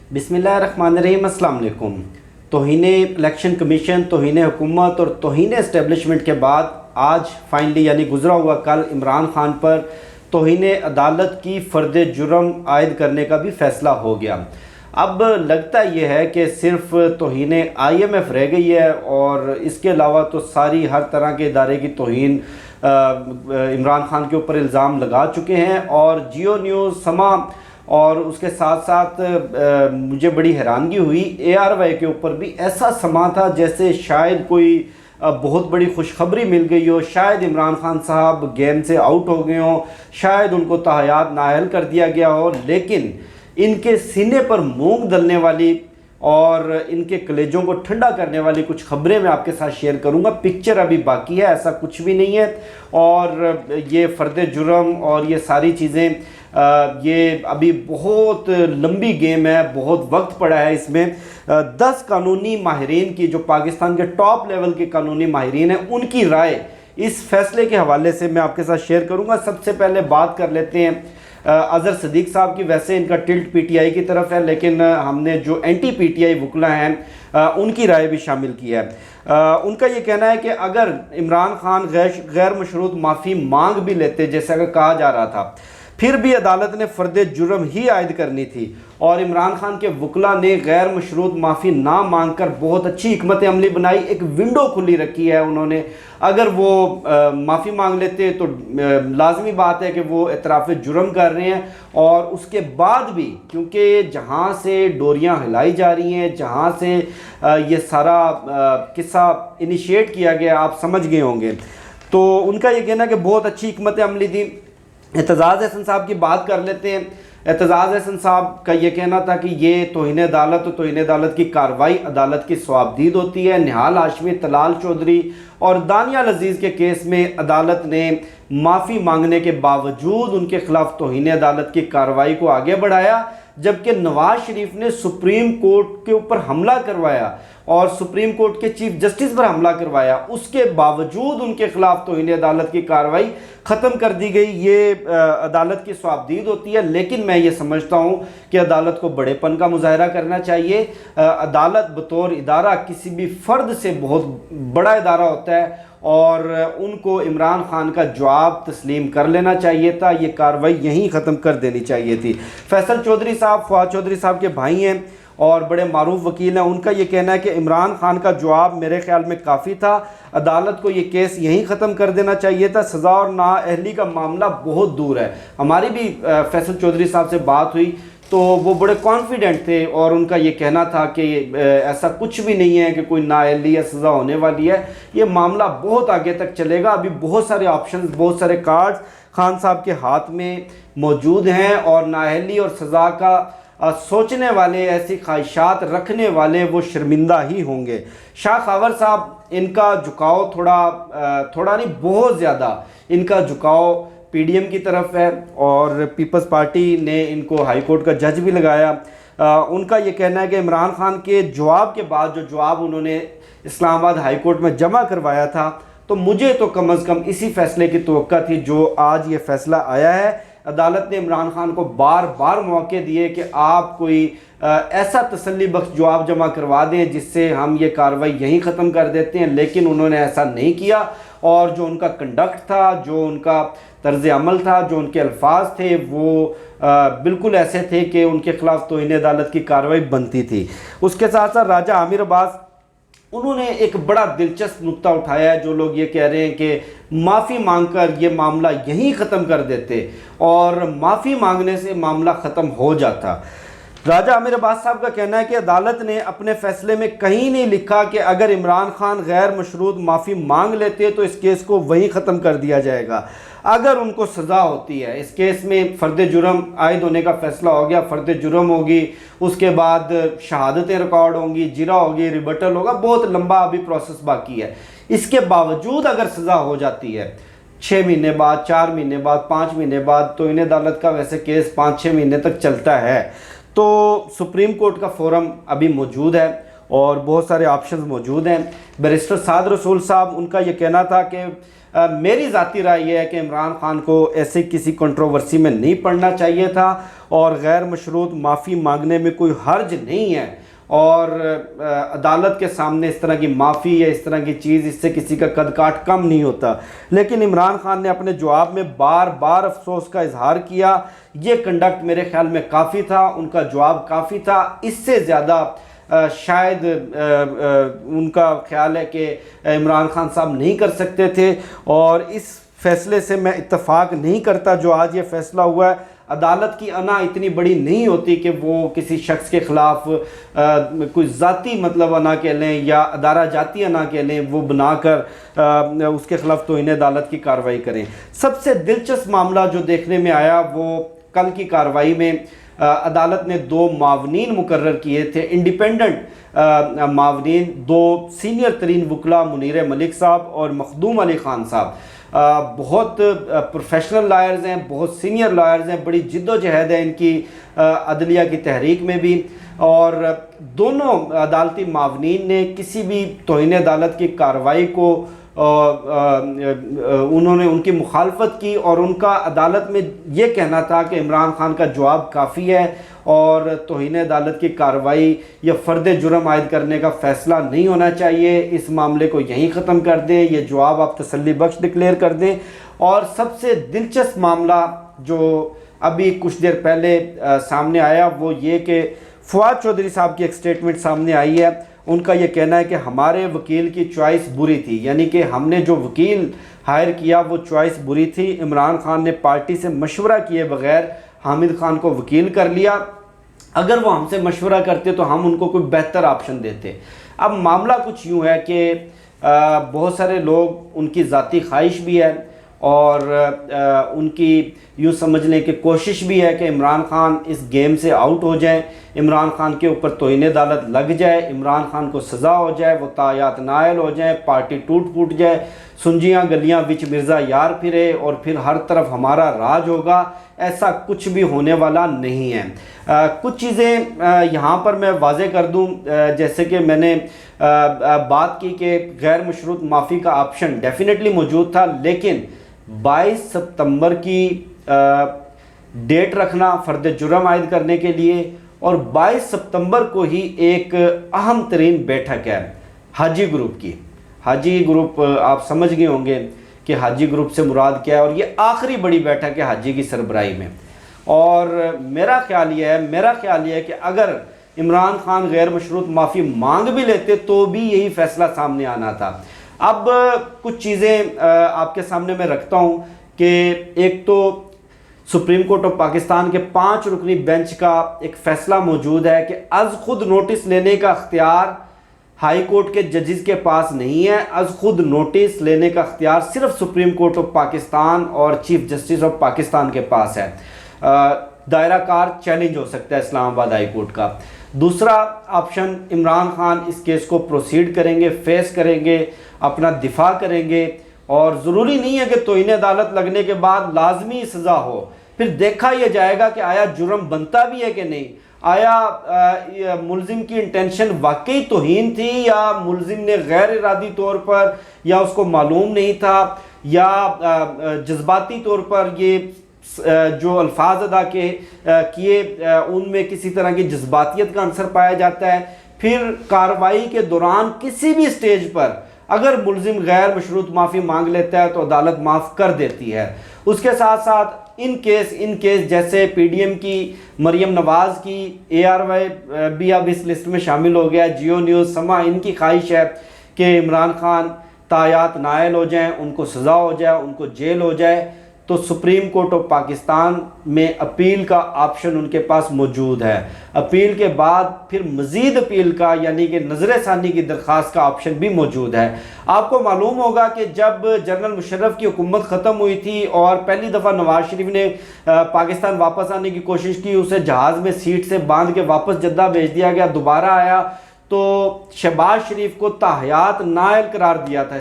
बिस्मिल्लाहिर्रहमानिर्रहीम, अस्सलाम वालेकुम। तौहीन इलेक्शन कमीशन, तौहीन हुकूमत और तौहीन एस्टेब्लिशमेंट के बाद आज फाइनली यानी गुजरा हुआ कल इमरान खान पर तौहीन अदालत की फ़र्द जुर्म आयद करने का भी फ़ैसला हो गया। अब लगता यह है कि सिर्फ तौहीन IMF रह गई है और इसके अलावा तो सारी हर तरह के इदारे की तौहीन इमरान खान के ऊपर इल्ज़ाम लगा चुके हैं। और जियो न्यूज़, समा और उसके साथ साथ मुझे बड़ी हैरानगी हुई, ARY के ऊपर भी ऐसा समा था जैसे शायद कोई बहुत बड़ी खुशखबरी मिल गई हो, शायद इमरान खान साहब गेम से आउट हो गए हों, शायद उनको ताहयात नाअहल कर दिया गया हो। लेकिन इनके सीने पर मूंग दलने वाली और इनके कलेजों को ठंडा करने वाली कुछ खबरें मैं आपके साथ शेयर करूंगा। पिक्चर अभी बाकी है, ऐसा कुछ भी नहीं है। और ये फ़र्द जुर्म और ये सारी चीज़ें, ये अभी बहुत लंबी गेम है, बहुत वक्त पड़ा है इसमें। 10 कानूनी माहिरीन की, जो पाकिस्तान के टॉप लेवल के कानूनी माहिरीन हैं, उनकी राय इस फैसले के हवाले से मैं आपके साथ शेयर करूंगा। सबसे पहले बात कर लेते हैं अज़हर सदीक साहब की। वैसे इनका टिल्ट PTI की तरफ है, लेकिन हमने जो एंटी PTI वकला हैं उनकी राय भी शामिल की है। उनका ये कहना है कि अगर इमरान खान गैर मशरूत माफ़ी मांग भी लेते, जैसे अगर कहा जा रहा था, फिर भी अदालत ने फ़र्द जुर्म ही आयद करनी थी। और इमरान खान के वकला ने गैर मशरूत माफ़ी ना मांग कर बहुत अच्छी हिकमत अमली बनाई, एक विंडो खुली रखी है उन्होंने। अगर वो माफ़ी मांग लेते तो लाजमी बात है कि वो एतराफ़ जुर्म कर रहे हैं। और उसके बाद भी, क्योंकि जहाँ से डोरियाँ हिलाई जा रही हैं, जहाँ से ये सारा किस्सा इनिशिएट किया गया, आप समझ गए होंगे। तो उनका ये कहना है कि बहुत अच्छी हिकमत अमली थी। एतजाज़ अहसन साहब की बात कर लेते हैं। एतजाज़ अहसन साहब का ये कहना था कि ये तौहीन अदालत और तौहीन अदालत की कार्रवाई अदालत की स्वाबदीद होती है। निहाल हाशमी, तलाल चौधरी और दानियाल अजीज़ के केस में अदालत ने माफ़ी मांगने के बावजूद उनके खिलाफ तौहीन अदालत की कार्रवाई को आगे बढ़ाया, जबकि नवाज शरीफ ने सुप्रीम कोर्ट के ऊपर हमला करवाया और सुप्रीम कोर्ट के चीफ जस्टिस पर हमला करवाया। उसके बावजूद उनके खिलाफ तौहीन अदालत की कार्रवाई ख़त्म कर दी गई। ये अदालत की स्वाबदीद होती है। लेकिन मैं ये समझता हूँ कि अदालत को बड़ेपन का मुजाहरा करना चाहिए। अदालत बतौर इदारा किसी भी फ़र्द से बहुत बड़ा इदारा होता है और उनको इमरान खान का जवाब तस्लीम कर लेना चाहिए था। ये कार्रवाई यहीं ख़त्म कर देनी चाहिए थी। फैसल चौधरी साहब फवाद चौधरी साहब के भाई हैं और बड़े मारूफ वकील हैं। उनका ये कहना है कि इमरान खान का जवाब मेरे ख्याल में काफ़ी था, अदालत को ये केस यहीं ख़त्म कर देना चाहिए था। सज़ा और नाअहली का मामला बहुत दूर है। हमारी भी फैसल चौधरी साहब से बात हुई तो वो बड़े कॉन्फिडेंट थे और उनका ये कहना था कि ऐसा कुछ भी नहीं है कि कोई नाअहली या सज़ा होने वाली है। ये मामला बहुत आगे तक चलेगा। अभी बहुत सारे ऑप्शंस, बहुत सारे कार्ड्स खान साहब के हाथ में मौजूद हैं और नाअहली और सज़ा का सोचने वाले, ऐसी ख्वाहिशात रखने वाले वो शर्मिंदा ही होंगे। शाह खावर साहब, इनका झुकाव थोड़ा नहीं, बहुत ज़्यादा इनका झुकाव PDM की तरफ है और पीपल्स पार्टी ने इनको हाई कोर्ट का जज भी लगाया। उनका ये कहना है कि इमरान खान के जवाब के बाद, जो जवाब उन्होंने इस्लामाबाद हाई कोर्ट में जमा करवाया था, तो मुझे तो कम अज़ कम इसी फैसले की तवक्का थी जो आज ये फ़ैसला आया है। अदालत ने इमरान खान को बार बार मौके दिए कि आप कोई ऐसा तसल्ली बख्श जवाब जमा करवा दें जिससे हम ये कार्रवाई यहीं ख़त्म कर देते हैं, लेकिन उन्होंने ऐसा नहीं किया। और जो उनका कंडक्ट था, जो उनका तर्ज़ अमल था, जो उनके अल्फाज थे, वो बिल्कुल ऐसे थे कि उनके ख़िलाफ़ तौहीन अदालत की कार्रवाई बनती थी। उसके साथ साथ राजा आमिर अब्बास, उन्होंने एक बड़ा दिलचस्प नुक्ता उठाया है। जो लोग ये कह रहे हैं कि माफ़ी मांगकर ये मामला यहीं ख़त्म कर देते और माफ़ी मांगने से मामला ख़त्म हो जाता। राजा आमिर अब्बास साहब का कहना है कि अदालत ने अपने फ़ैसले में कहीं नहीं लिखा कि अगर इमरान खान गैर मशरूत माफ़ी मांग लेते तो इस केस को वहीं ख़त्म कर दिया जाएगा। अगर उनको सज़ा होती है, इस केस में फ़र्द जुर्म आयद होने का फ़ैसला हो गया, फ़र्द जुर्म होगी, उसके बाद शहादतें रिकॉर्ड होंगी, जिरा होगी, रिबटल होगा, बहुत लंबा अभी प्रोसेस बाकी है। इसके बावजूद अगर सज़ा हो जाती है 6 महीने बाद, 4 महीने बाद, 5 महीने बाद, तो इन अदालत का वैसे केस 5-6 महीने तक चलता है, तो सुप्रीम कोर्ट का फोरम अभी मौजूद है और बहुत सारे ऑप्शंस मौजूद हैं। बैरिस्टर साद रसूल साहब, उनका ये कहना था कि मेरी ज़ाती राय ये है कि इमरान खान को ऐसे किसी कंट्रोवर्सी में नहीं पड़ना चाहिए था और गैर मशरूत माफ़ी मांगने में कोई हर्ज नहीं है, और अदालत के सामने इस तरह की माफ़ी या इस तरह की चीज़, इससे किसी का कद काठ कम नहीं होता। लेकिन इमरान खान ने अपने जवाब में बार बार अफसोस का इजहार किया। ये कंडक्ट मेरे ख्याल में काफ़ी था, उनका जवाब काफ़ी था। इससे ज़्यादा शायद उनका ख्याल है कि इमरान खान साहब नहीं कर सकते थे, और इस फैसले से मैं इत्तेफाक नहीं करता जो आज ये फ़ैसला हुआ है। अदालत की अना इतनी बड़ी नहीं होती कि वो किसी शख्स के ख़िलाफ़ कोई ज़ाती मतलब अना कह लें या अदारा जाती अना कह लें, वो बनाकर उसके ख़िलाफ़ तौहीन अदालत की कार्रवाई करें। सबसे दिलचस्प मामला जो देखने में आया वो कल की कार्रवाई में अदालत ने 2 मावनीन मुकर्रर किए थे, इंडिपेंडेंट मावनीन, 2 सीनियर तरीन वकला, मुनीर मलिक साहब और मखदूम अली ख़ान साहब। बहुत प्रोफेशनल लॉयर्स हैं, बहुत सीनियर लॉयर्स हैं, बड़ी जिद्दोजहद है इनकी अदलिया की तहरीक में भी, और दोनों अदालती मावनीन ने किसी भी तौहीन अदालत की कार्रवाई को उन्होंने उनकी मुखालफत की, और उनका अदालत में ये कहना था कि इमरान खान का जवाब काफ़ी है और तौहीन अदालत की कार्रवाई या फ़र्द जुर्म आयद करने का फ़ैसला नहीं होना चाहिए। इस मामले को यहीं ख़त्म कर दें, ये जवाब आप तसल्ली बख्श डिक्लेयर कर दें। और सबसे दिलचस्प मामला जो अभी कुछ देर पहले सामने आया वो ये कि फवाद चौधरी साहब की एक स्टेटमेंट सामने आई है। उनका ये कहना है कि हमारे वकील की चॉइस बुरी थी, यानी कि हमने जो वकील हायर किया वो चॉइस बुरी थी। इमरान खान ने पार्टी से मशवरा किए बगैर हामिद खान को वकील कर लिया। अगर वो हमसे मशवरा करते तो हम उनको कोई बेहतर ऑप्शन देते। अब मामला कुछ यूँ है कि बहुत सारे लोग, उनकी ज़ाती ख्वाहिश भी है और उनकी यूँ समझ लें कि कोशिश भी है कि इमरान खान इस गेम से आउट हो जाए, इमरान खान के ऊपर तौहीन अदालत लग जाए, इमरान खान को सज़ा हो जाए, वो तायात नायल हो जाए, पार्टी टूट फूट जाए, सुंजियाँ गलियाँ बिच मिर्ज़ा यार फिरे और फिर हर तरफ हमारा राज होगा। ऐसा कुछ भी होने वाला नहीं है। कुछ चीज़ें यहाँ पर मैं वाज़े कर दूँ, जैसे कि मैंने बात की कि गैर मशरूत माफ़ी का ऑप्शन डेफिनेटली मौजूद था, लेकिन 22 सितंबर की डेट रखना फ़र्द जुर्म आयद करने के लिए, और 22 सितंबर को ही एक अहम तरीन बैठक है हाजी ग्रुप की। हाजी ग्रुप आप समझ गए होंगे कि हाजी ग्रुप से मुराद क्या है, और ये आखिरी बड़ी बैठक है हाजी की सरबराही में। और मेरा ख्याल ये है कि अगर इमरान खान गैर मशरूत माफ़ी मांग भी लेते तो भी यही फ़ैसला सामने आना था। अब कुछ चीज़ें आपके सामने मैं रखता हूँ कि एक तो सुप्रीम कोर्ट ऑफ पाकिस्तान के 5 रुकनी बेंच का एक फ़ैसला मौजूद है कि अज़ खुद नोटिस लेने का अख्तियार हाई कोर्ट के जजेस के पास नहीं है। अज़ खुद नोटिस लेने का अख्तियार सिर्फ सुप्रीम कोर्ट ऑफ पाकिस्तान और चीफ जस्टिस ऑफ पाकिस्तान के पास है। दायरा कार चैलेंज हो सकता है इस्लामाबाद हाई कोर्ट का। दूसरा ऑप्शन, इमरान खान इस केस को प्रोसीड करेंगे, फेस करेंगे, अपना दिफा करेंगे, और ज़रूरी नहीं है कि तौहीन अदालत लगने के बाद लाजमी सज़ा हो। फिर देखा यह जाएगा कि आया जुर्म बनता भी है कि नहीं, आया मुलजिम की इंटेंशन वाकई तौहीन थी या मुलजिम ने गैर इरादी तौर पर या उसको मालूम नहीं था या जज्बाती तौर पर ये जो अल्फाज अदा किए उनमें किसी तरह की जज्बातियत का अंसर पाया जाता है। फिर कार्रवाई के दौरान किसी भी स्टेज पर अगर मुलजिम गैर मशरूत माफ़ी मांग लेता है तो अदालत माफ़ कर देती है। उसके साथ साथ इन केस जैसे पीडीएम की मरियम नवाज़ की, ARY भी अब इस लिस्ट में शामिल हो गया, जियो न्यूज़, समा, इनकी ख्वाहिश है कि इमरान खान तायात नायल हो जाएं, उनको सज़ा हो जाए, उनको जेल हो जाए, तो सुप्रीम कोर्ट ऑफ पाकिस्तान में अपील का ऑप्शन उनके पास मौजूद है। अपील के बाद फिर मज़ीद अपील का यानी कि नज़र सानी की दरख्वास्त का ऑप्शन भी मौजूद है। आपको मालूम होगा कि जब जनरल मुशर्रफ की हुकूमत ख़त्म हुई थी और पहली दफ़ा नवाज़ शरीफ ने पाकिस्तान वापस आने की कोशिश की, उसे जहाज़ में सीट से बांध के वापस जद्दा भेज दिया गया, दोबारा आया तो शहबाज शरीफ को ताहयात नायल करार दिया था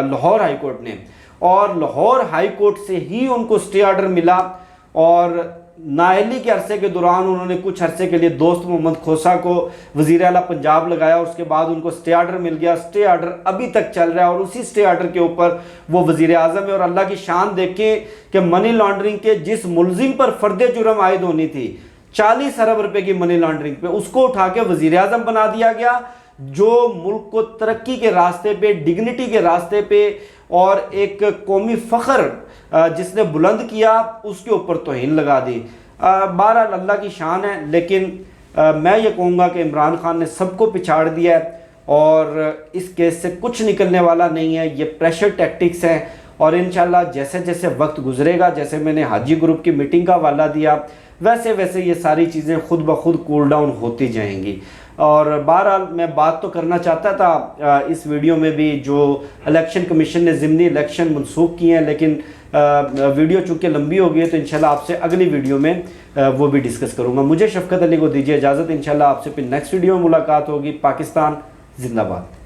लाहौर हाई कोर्ट ने, और लाहौर हाई कोर्ट से ही उनको स्टे ऑर्डर मिला और नाअहली के अरसे के दौरान उन्होंने कुछ अरसे के लिए दोस्त मोहम्मद खोसा को वज़ीर आला पंजाब लगाया, उसके बाद उनको स्टे आर्डर मिल गया। स्टे आर्डर अभी तक चल रहा है और उसी स्टे आर्डर के ऊपर वो वज़ीर आज़म है। और अल्लाह की शान देखें कि मनी लॉन्ड्रिंग के जिस मुलजिम पर फ़र्द जुर्म आयद होनी थी 40 अरब रुपए की मनी लॉन्ड्रिंग पे, उसको उठा के वज़ीर आज़म बना दिया गया, जो मुल्क को तरक्की के रास्ते पे, डिग्निटी के रास्ते पे और एक कौमी फ़ख्र जिसने बुलंद किया उसके ऊपर तौहीन लगा दी। बहरहाल अल्लाह की शान है, लेकिन मैं ये कहूँगा कि इमरान खान ने सबको पिछाड़ दिया है और इस केस से कुछ निकलने वाला नहीं है। ये प्रेशर टैक्टिक्स हैं और इंशाल्लाह जैसे जैसे वक्त गुजरेगा, जैसे मैंने हाजी ग्रुप की मीटिंग का हवाला दिया, वैसे वैसे ये सारी चीज़ें खुद ब खुद कूल डाउन होती जाएंगी। और बहरहाल मैं बात तो करना चाहता था इस वीडियो में भी, जो इलेक्शन कमीशन ने ज़िमनी इलेक्शन मनसूख किए हैं, लेकिन वीडियो चूँकि लंबी हो गई है तो इंशाल्लाह आपसे अगली वीडियो में वो भी डिस्कस करूँगा। मुझे शफ़क़त अली को दीजिए इजाज़त, इंशाल्लाह आपसे फिर नेक्स्ट वीडियो में मुलाकात होगी। पाकिस्तान जिंदाबाद।